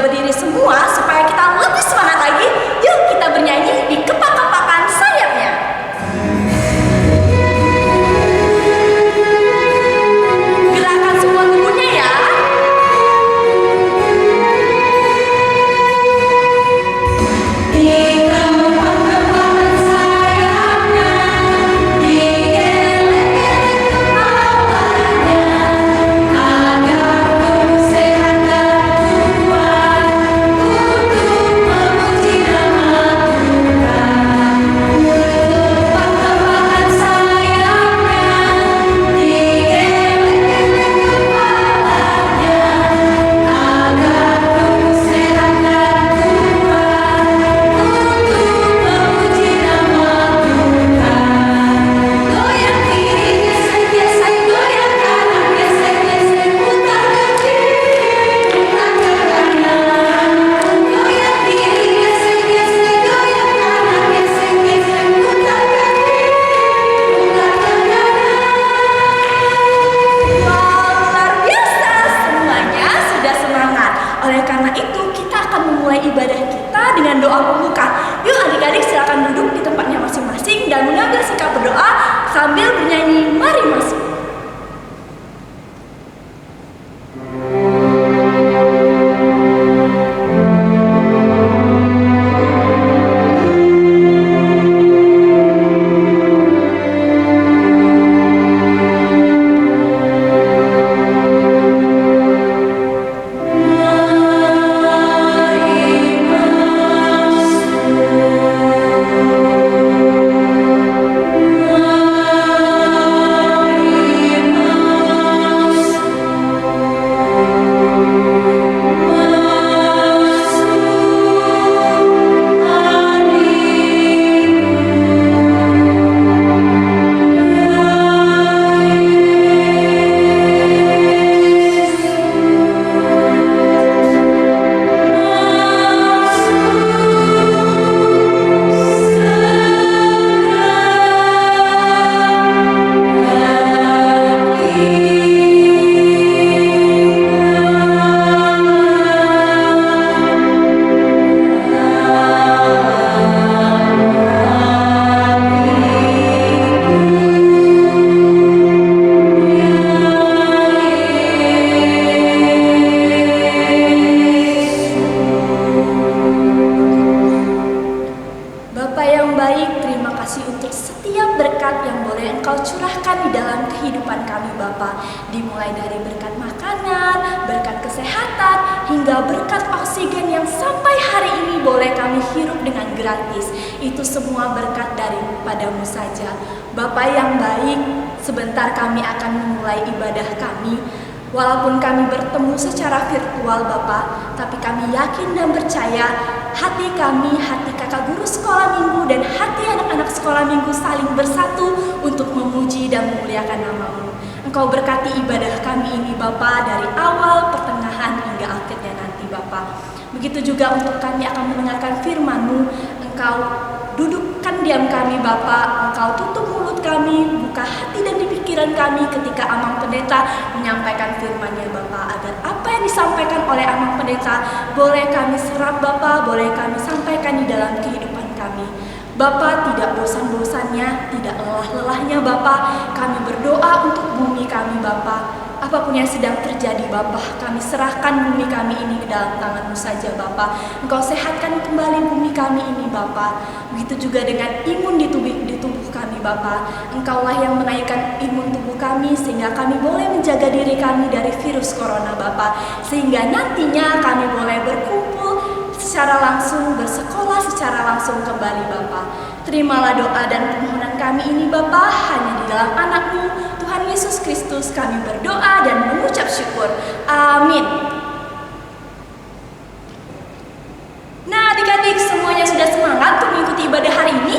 berdiri semua supaya kita lebih semangat lagi. Yuk kita bernyanyi di kepak-kepakan sayapnya. Gerakan semua tubuhnya ya. Sambil bernyanyi, mari masuk. Dimulai dari berkat makanan, berkat kesehatan, hingga berkat oksigen yang sampai hari ini boleh kami hirup dengan gratis. Itu semua berkat daripadamu saja. Bapa yang baik, sebentar kami akan memulai ibadah kami. Walaupun kami bertemu secara virtual Bapa, tapi kami yakin dan percaya hati kami, hati kakak guru sekolah minggu dan hati anak-anak sekolah minggu saling bersatu untuk memuji dan memuliakan nama-Mu. Engkau berkati ibadah kami ini Bapa dari awal, pertengahan hingga akhirnya nanti Bapa. Begitu juga untuk kami akan mendengarkan firman-Mu. Engkau dudukkan diam kami Bapa, Engkau tutup mulut kami, buka hati dan pikiran kami ketika Amang Pendeta menyampaikan firman-Nya Bapa, agar apa yang disampaikan oleh Amang Pendeta boleh kami serap Bapa, boleh kami sampaikan di dalam kehidupan kami. Bapa, tidak bosan-bosannya, tidak lelah-lelahnya Bapa, kami berdoa untuk bumi kami Bapa. Apapun yang sedang terjadi Bapa, kami serahkan bumi kami ini ke dalam tangan-Mu saja Bapa. Engkau sehatkan kembali bumi kami ini Bapa. Begitu juga dengan imun di tubuh kami Bapa. Engkaulah yang menaikkan imun tubuh kami sehingga kami boleh menjaga diri kami dari virus corona Bapa. Sehingga nantinya kami boleh berkumpul secara langsung, bersekolah secara langsung kembali Bapa. Terimalah doa dan permohonan kami ini Bapa, hanya di dalam anak-Mu Tuhan Yesus Kristus kami berdoa dan mengucap syukur. Amin. Nah adik-adik semuanya sudah semangat untuk mengikuti ibadah hari ini?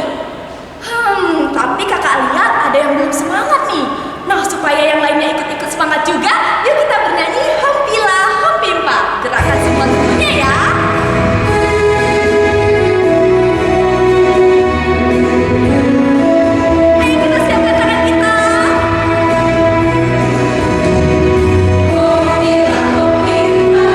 Tapi kakak lihat ada yang belum semangat nih. Nah supaya yang lainnya ikut-ikut semangat juga, yuk kita bernyanyi Hompila Hompimpa. Gerakan semua tubuhnya ya. Hompila, hompimpa.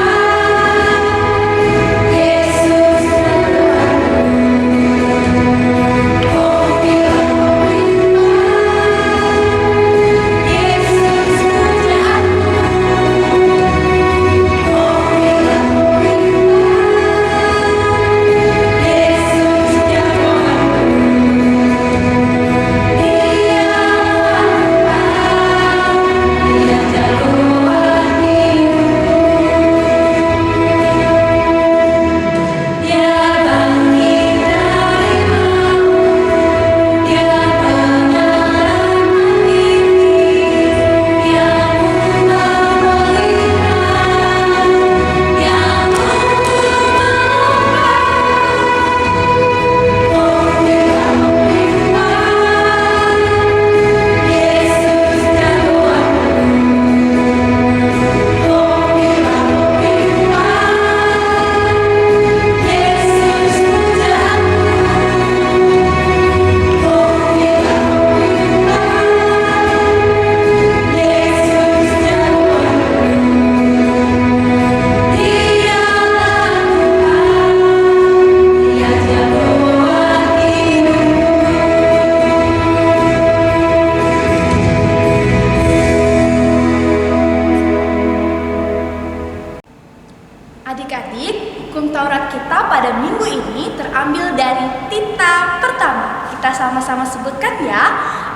hukum Taurat kita pada minggu ini terambil dari Tita pertama. Kita sama-sama sebutkan ya.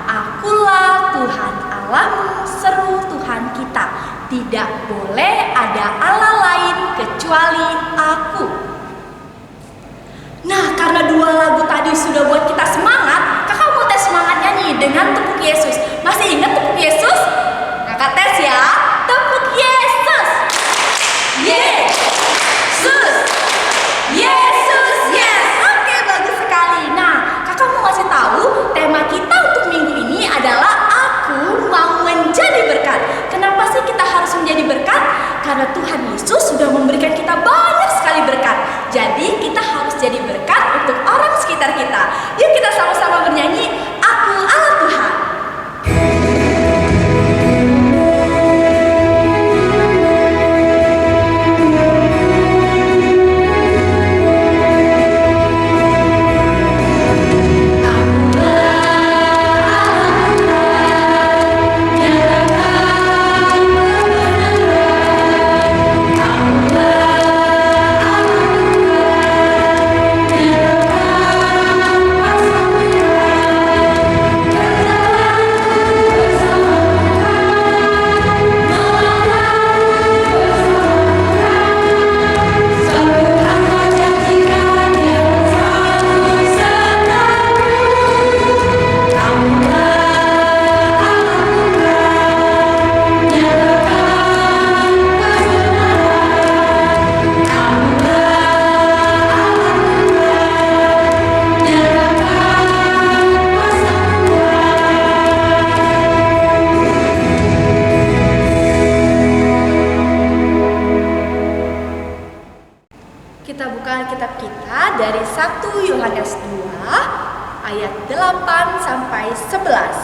Akulah Tuhan Allahmu, seru Tuhan kita. Tidak boleh ada Allah lain kecuali Aku. Nah, karena dua lagu tadi sudah buat kita semangat, kakak mau tes semangatnya nih dengan tepuk Yesus. Masih ingat tepuk Yesus? Kakak tes ya. Tepuk Yesus. Yesus. Yesus, yes. Oke, bagus sekali. Nah, kakak mau kasih tahu tema kita untuk minggu ini adalah Aku mau menjadi berkat. Kenapa sih kita harus menjadi berkat? Karena Tuhan Yesus sudah memberikan kita banyak sekali berkat. Jadi kita harus jadi berkat untuk orang sekitar kita. Yuk kita sama-sama bernyanyi, Aku Allah Tuhan. Kita buka kitab kita dari 1 Yohanes 2 ayat 8 sampai 11.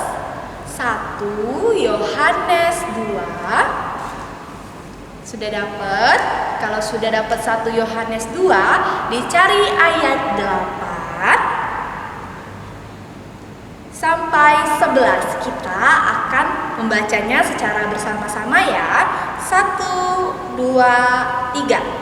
1 Yohanes 2. Sudah dapat? Kalau sudah dapat 1 Yohanes 2, dicari ayat 8 sampai 11. Kita akan membacanya secara bersama-sama ya. 1, 2, 3.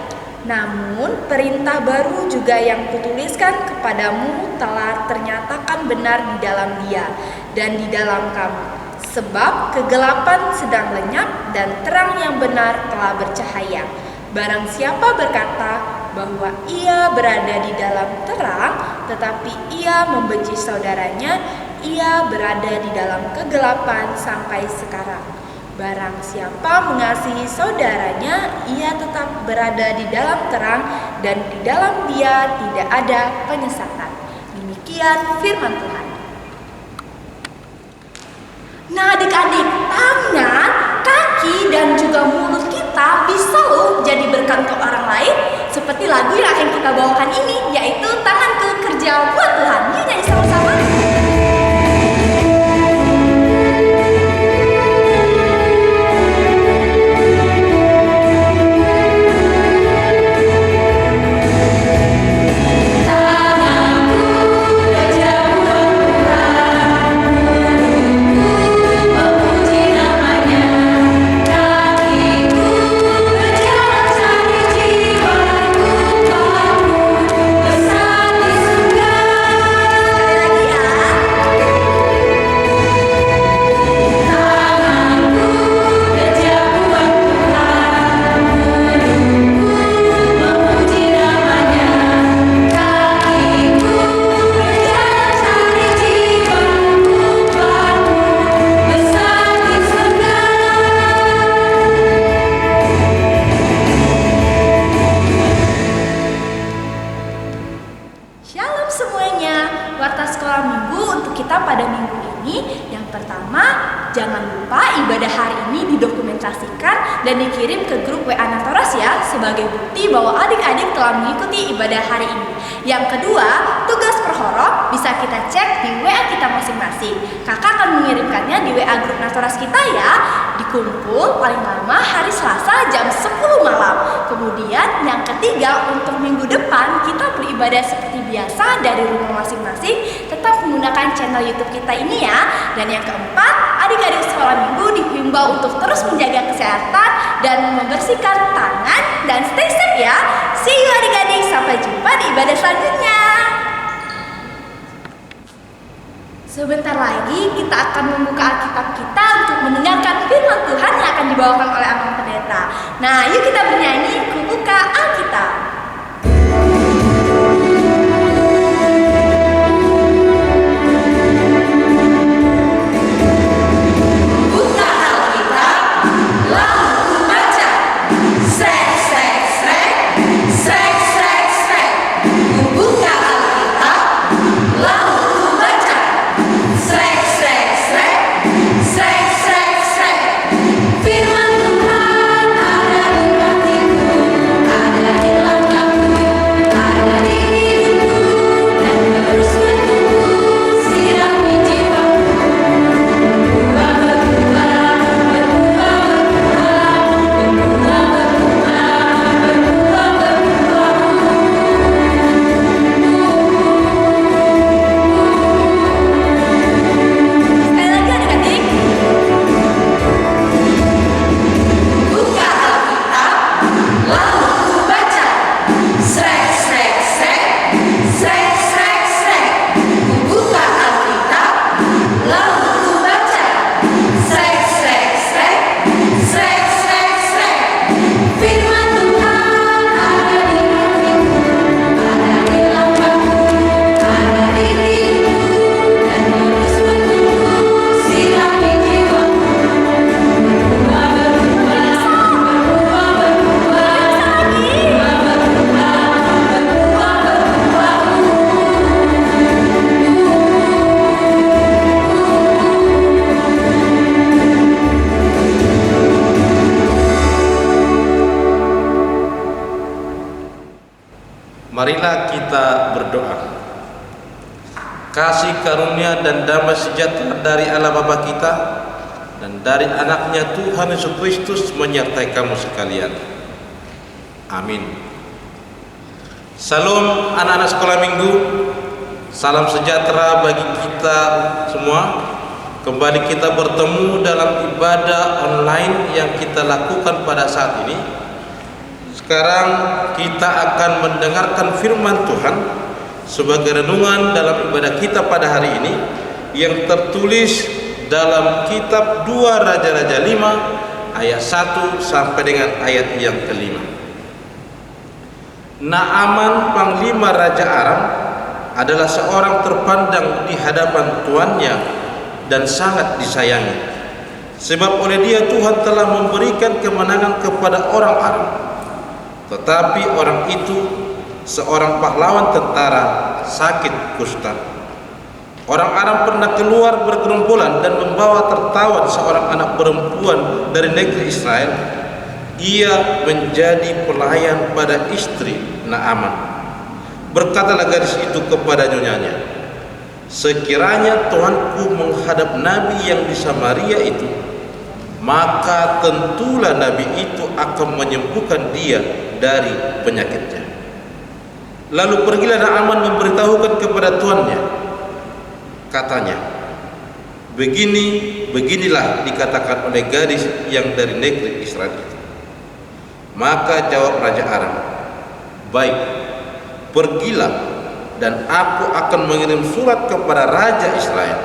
Namun perintah baru juga yang kutuliskan kepadamu telah ternyatakan benar di dalam Dia dan di dalam kamu. Sebab kegelapan sedang lenyap dan terang yang benar telah bercahaya. Barang siapa berkata bahwa ia berada di dalam terang, tetapi ia membenci saudaranya, ia berada di dalam kegelapan sampai sekarang. Barang siapa mengasihi saudaranya, ia tetap berada di dalam terang dan di dalam dia tidak ada penyesatan. Demikian firman Tuhan. Nah adik-adik, tangan, kaki, dan juga mulut kita bisa loh jadi berkat untuk orang lain. Seperti lagu yang akan kita bawakan ini, yaitu Tanganku Kerja Buat Tuhan. Yuk nyanyi sama-sama. Jangan lupa ibadah hari ini didokumentasikan dan dikirim ke grup WA Natoras ya, sebagai bukti bahwa adik-adik telah mengikuti ibadah hari ini. Yang kedua, tugas perhoro bisa kita cek di WA kita masing-masing. Kakak akan mengirimkannya di WA grup Natoras kita ya. Dikumpul paling lama hari Selasa jam 10 malam. Kemudian yang ketiga, untuk minggu depan kita beribadah seperti biasa dari rumah masing-masing, tetap menggunakan channel YouTube kita ini ya. Dan yang keempat, adik-adik sekolah minggu dihimbau untuk terus menjaga kesehatan dan membersihkan tangan dan stay safe ya. See you adik-adik, sampai jumpa di ibadah selanjutnya. Sebentar lagi kita akan membuka Alkitab kita untuk mendengarkan firman Tuhan yang akan dibawakan oleh Abang Pendeta. Nah, yuk kita bernyanyi, Ku Buka Alkitab. Marilah kita berdoa. Kasih karunia dan damai sejahtera dari Allah Bapa kita dan dari anaknya Tuhan Yesus Kristus menyertai kamu sekalian. Amin. Salam anak-anak sekolah minggu. Salam sejahtera bagi kita semua. Kembali kita bertemu dalam ibadah online yang kita lakukan pada saat ini. Sekarang kita akan mendengarkan firman Tuhan sebagai renungan dalam ibadah kita pada hari ini yang tertulis dalam kitab 2 Raja-Raja 5 ayat 1 sampai dengan ayat yang kelima. Naaman panglima Raja Aram adalah seorang terpandang di hadapan tuannya dan sangat disayangi, sebab oleh dia Tuhan telah memberikan kemenangan kepada orang Aram. Tetapi orang itu, seorang pahlawan tentara, sakit kusta. Orang Aram pernah keluar bergerombolan dan membawa tertawan seorang anak perempuan dari negeri Israel. Ia menjadi pelayan pada istri Naaman. Berkatalah gadis itu kepada nyonyanya, sekiranya Tuanku menghadap nabi yang di Samaria itu, maka tentulah nabi itu akan menyembuhkan dia dari penyakitnya. Lalu pergilah Naaman memberitahukan kepada tuannya. Katanya, beginilah dikatakan oleh gadis yang dari negeri Israel itu. Maka jawab Raja Aram, baik, pergilah, dan aku akan mengirim surat kepada Raja Israel.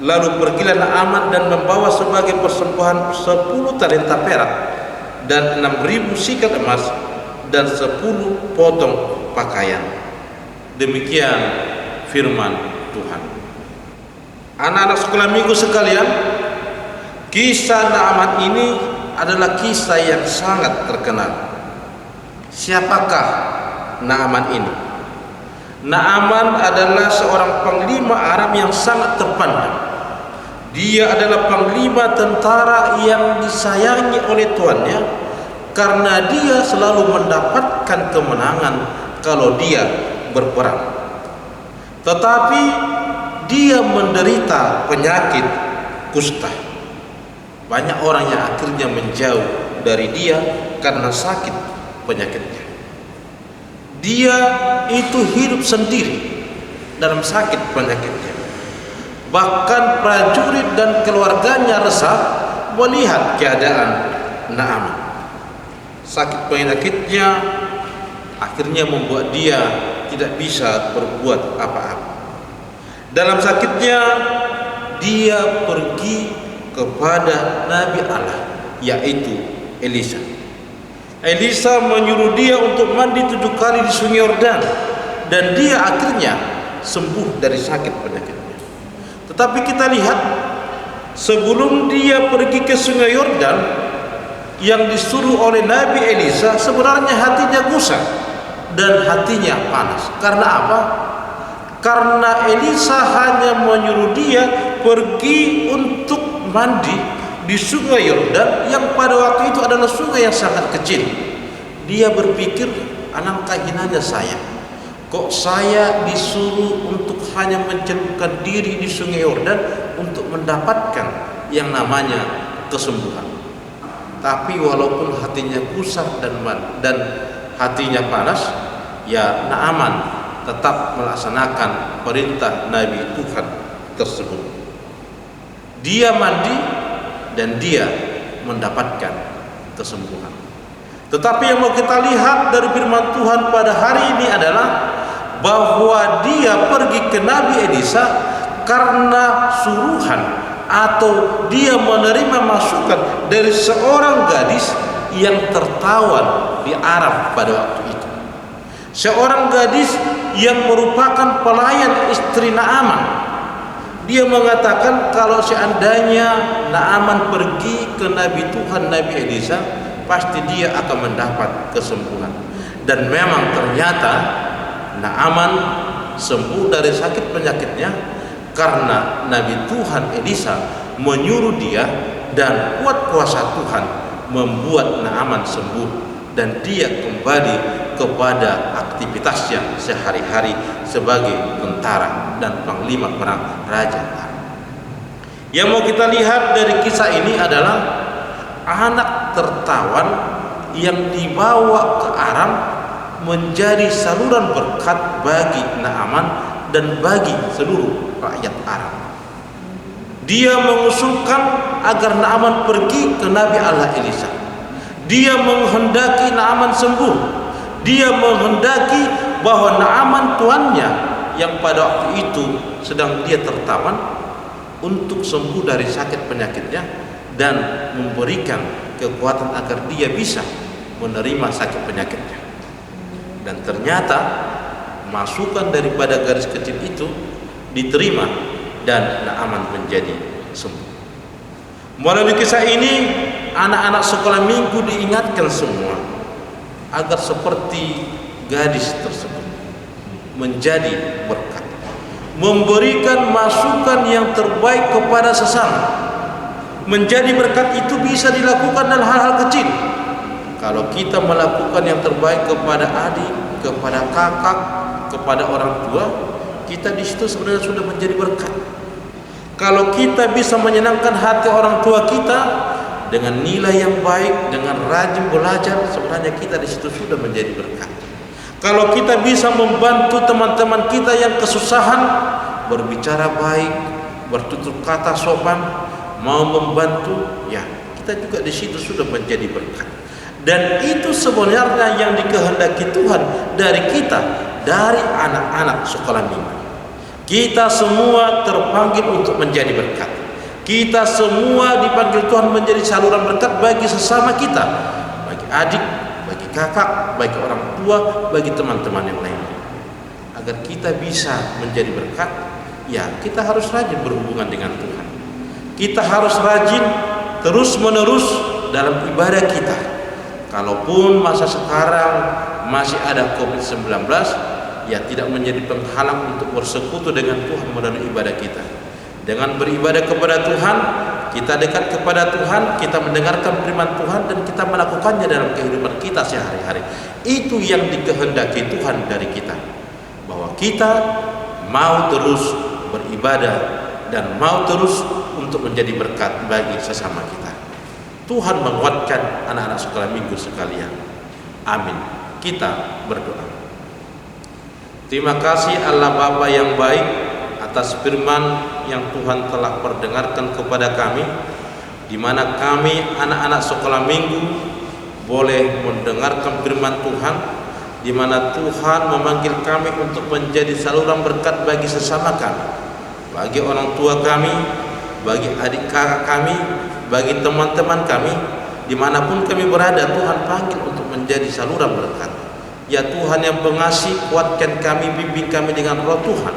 Lalu pergilah Naaman dan membawa sebagai persembahan 10 talenta perak dan 6.000 sikat emas dan 10 potong pakaian. Demikian firman Tuhan. Anak-anak sekolah minggu sekalian, kisah Naaman ini adalah kisah yang sangat terkenal. Siapakah Naaman ini? Naaman adalah seorang panglima Aram yang sangat terpandang. Dia adalah panglima tentara yang disayangi oleh tuannya karena dia selalu mendapatkan kemenangan kalau dia berperang. Tetapi dia menderita penyakit kusta. Banyak orang yang akhirnya menjauh dari dia karena sakit penyakitnya. Dia itu hidup sendiri dalam sakit penyakitnya. Bahkan prajurit dan keluarganya resah melihat keadaan Naaman. Sakit penyakitnya akhirnya membuat dia tidak bisa berbuat apa-apa. Dalam sakitnya dia pergi kepada Nabi Allah, yaitu Elisa. Elisa menyuruh dia untuk mandi 7 kali di Sungai Yordan, dan dia akhirnya sembuh dari sakit penyakitnya. Tetapi kita lihat, sebelum dia pergi ke Sungai Yordan yang disuruh oleh Nabi Elisa, sebenarnya hatinya gusar dan hatinya panas. Karena apa? Karena Elisa hanya menyuruh dia pergi untuk mandi di Sungai Yordan yang pada waktu itu adalah sungai yang sangat kecil. Dia berpikir, alangkah hinanya saya, kok saya disuruh untuk hanya mencelupkan diri di Sungai Yordan untuk mendapatkan yang namanya kesembuhan. Tapi walaupun hatinya gusar dan hatinya panas, ya Naaman tetap melaksanakan perintah Nabi Tuhan tersebut. Dia mandi dan dia mendapatkan kesembuhan. Tetapi yang mau kita lihat dari firman Tuhan pada hari ini adalah bahwa dia pergi ke Nabi Elisa karena suruhan atau dia menerima masukan dari seorang gadis yang tertawan di Arab pada waktu itu. Seorang gadis yang merupakan pelayan istri Naaman. Dia mengatakan kalau seandainya Naaman pergi ke Nabi Tuhan Nabi Elisa, pasti dia akan mendapat kesembuhan. Dan memang ternyata Naaman sembuh dari sakit penyakitnya karena Nabi Tuhan Elisa menyuruh dia, dan kuat kuasa Tuhan membuat Naaman sembuh dan dia kembali kepada aktivitasnya sehari-hari sebagai tentara dan panglima perang Raja Aram. Yang mau kita lihat dari kisah ini adalah anak tertawan yang dibawa ke Aram menjadi saluran berkat bagi Naaman dan bagi seluruh rakyat Aram. Dia mengusulkan agar Naaman pergi ke Nabi Allah Elisa. Dia menghendaki Naaman sembuh. Dia menghendaki bahwa Naaman tuannya yang pada waktu itu sedang dia tertawan untuk sembuh dari sakit penyakitnya dan memberikan kekuatan agar dia bisa menerima sakit penyakitnya. Dan ternyata masukan daripada gadis kecil itu diterima dan Naaman menjadi sembuh. Melalui kisah ini anak-anak sekolah minggu diingatkan semua agar seperti gadis tersebut menjadi berkat, memberikan masukan yang terbaik kepada sesama. Menjadi berkat itu bisa dilakukan dalam hal-hal kecil. Kalau kita melakukan yang terbaik kepada adik, kepada kakak, kepada orang tua, kita di situ sebenarnya sudah menjadi berkat. Kalau kita bisa menyenangkan hati orang tua kita dengan nilai yang baik, dengan rajin belajar, sebenarnya kita di situ sudah menjadi berkat. Kalau kita bisa membantu teman-teman kita yang kesusahan, berbicara baik, bertutur kata sopan, mau membantu, ya kita juga di situ sudah menjadi berkat. Dan itu sebenarnya yang dikehendaki Tuhan dari kita, dari anak-anak sekolah minggu. Kita semua terpanggil untuk menjadi berkat. Kita semua dipanggil Tuhan menjadi saluran berkat bagi sesama kita, bagi adik, bagi kakak, bagi orang tua, bagi teman-teman yang lain. Agar kita bisa menjadi berkat, ya kita harus rajin berhubungan dengan Tuhan. Kita harus rajin terus-menerus dalam ibadah kita. Kalaupun masa sekarang masih ada COVID-19, ya tidak menjadi penghalang untuk bersekutu dengan Tuhan melalui ibadah kita. Dengan beribadah kepada Tuhan, kita dekat kepada Tuhan, kita mendengarkan firman Tuhan dan kita melakukannya dalam kehidupan kita sehari-hari. Itu yang dikehendaki Tuhan dari kita, bahwa kita mau terus beribadah dan mau terus untuk menjadi berkat bagi sesama kita. Tuhan menguatkan anak-anak sekolah minggu sekalian. Amin. Kita berdoa. Terima kasih Allah Bapa yang baik atas firman yang Tuhan telah perdengarkan kepada kami, di mana kami anak-anak sekolah minggu boleh mendengarkan firman Tuhan, di mana Tuhan memanggil kami untuk menjadi saluran berkat bagi sesama kami, bagi orang tua kami, bagi adik kakak kami, bagi teman-teman kami, dimanapun kami berada. Tuhan panggil untuk menjadi saluran berkat. Ya Tuhan yang pengasih, kuatkan kami, bimbing kami dengan roh Tuhan,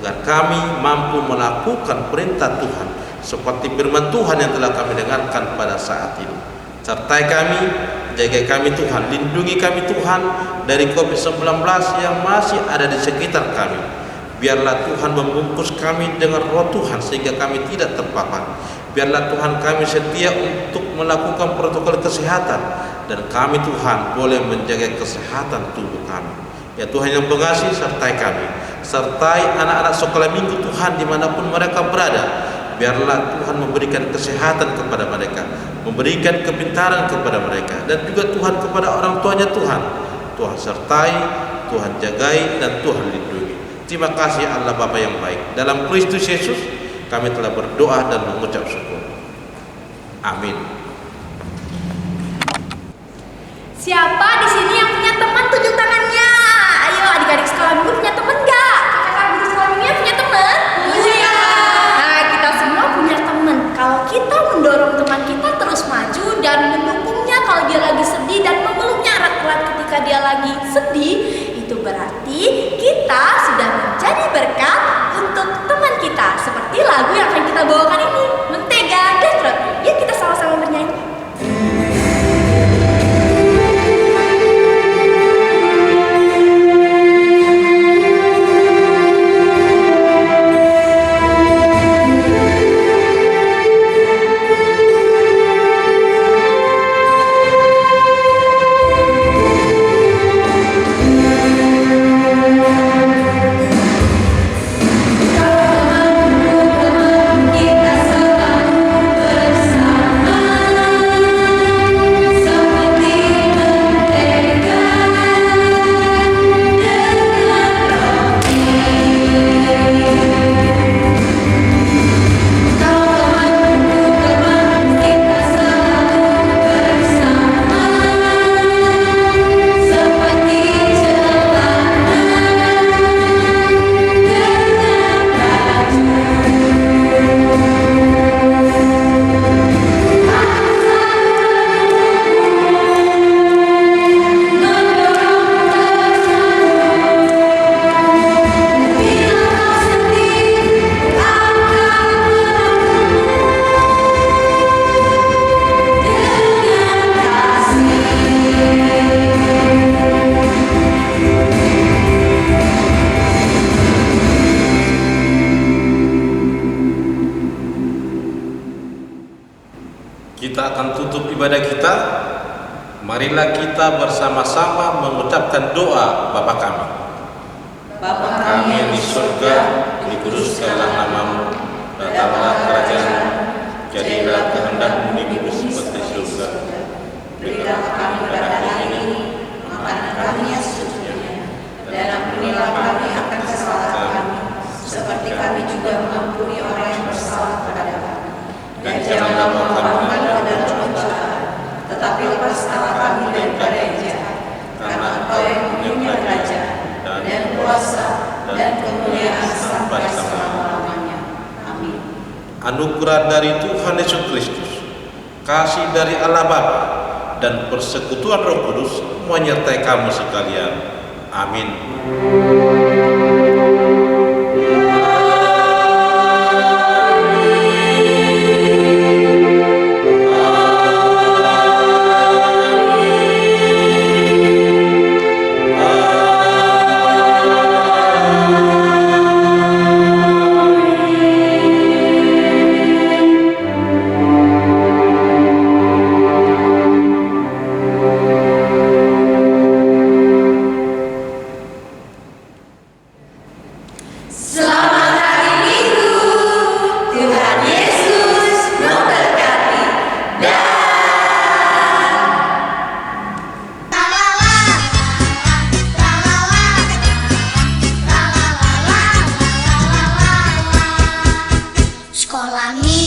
agar kami mampu melakukan perintah Tuhan seperti firman Tuhan yang telah kami dengarkan pada saat ini. Sertai kami, jaga kami Tuhan, lindungi kami Tuhan dari COVID-19 yang masih ada di sekitar kami. Biarlah Tuhan membungkus kami dengan roh Tuhan sehingga kami tidak terpapar. Biarlah Tuhan kami setia untuk melakukan protokol kesehatan, dan kami Tuhan boleh menjaga kesehatan tubuh kami. Ya Tuhan yang pengasih, sertai kami, sertai anak-anak sekolah minggu Tuhan dimanapun mereka berada. Biarlah Tuhan memberikan kesehatan kepada mereka, memberikan kepintaran kepada mereka, dan juga Tuhan kepada orang tuanya Tuhan. Tuhan sertai, Tuhan jagai, dan Tuhan lindungi. Terima kasih Allah Bapa yang baik. Dalam Kristus Yesus kami telah berdoa dan mengucap syukur. Amin. Siapa di sini yang punya teman, tunjuk tangannya. Ayo adik-adik sekolah minggu punya teman nggak? Kakak-kakak guru sekolah minggu punya teman? Iya. Nah, kita semua punya teman. Kalau kita mendorong teman kita terus maju dan mendukungnya kalau dia lagi sedih dan memeluknya erat-erat ketika dia lagi sedih, itu berarti kita sudah menjadi berkat untuk teman kita. Seperti lagu yang akan kita bawakan ini, Mentega dan Roti. Yuk kita sama-sama bernyanyi. Kita akan tutup ibadah kita. Marilah kita bersama-sama mengucapkan doa Bapa kami. Bapa Kami yang di surga, dikuduskanlah namamu, datanglah kerajaanmu, jadilah kehendakmu di bumi seperti di surga. Berilah kami pada hari ini makanan kami yang secukupnya, dan ampunilah kami akan kesalahan kami, seperti kami juga mengampuni orang yang bersalah kepada kami. Dan janganlah membawa kami ke dalam pencobaan, tetapi lepaskanlah kami daripada yang jahat, karena Engkau yang punya kerajaan dan kuasa dan kemuliaan sampai selama-lamanya. Amin. Anugerah dari Tuhan Yesus Kristus, kasih dari Allah Bapa, dan persekutuan Roh Kudus menyertai kamu sekalian. Amin. Olami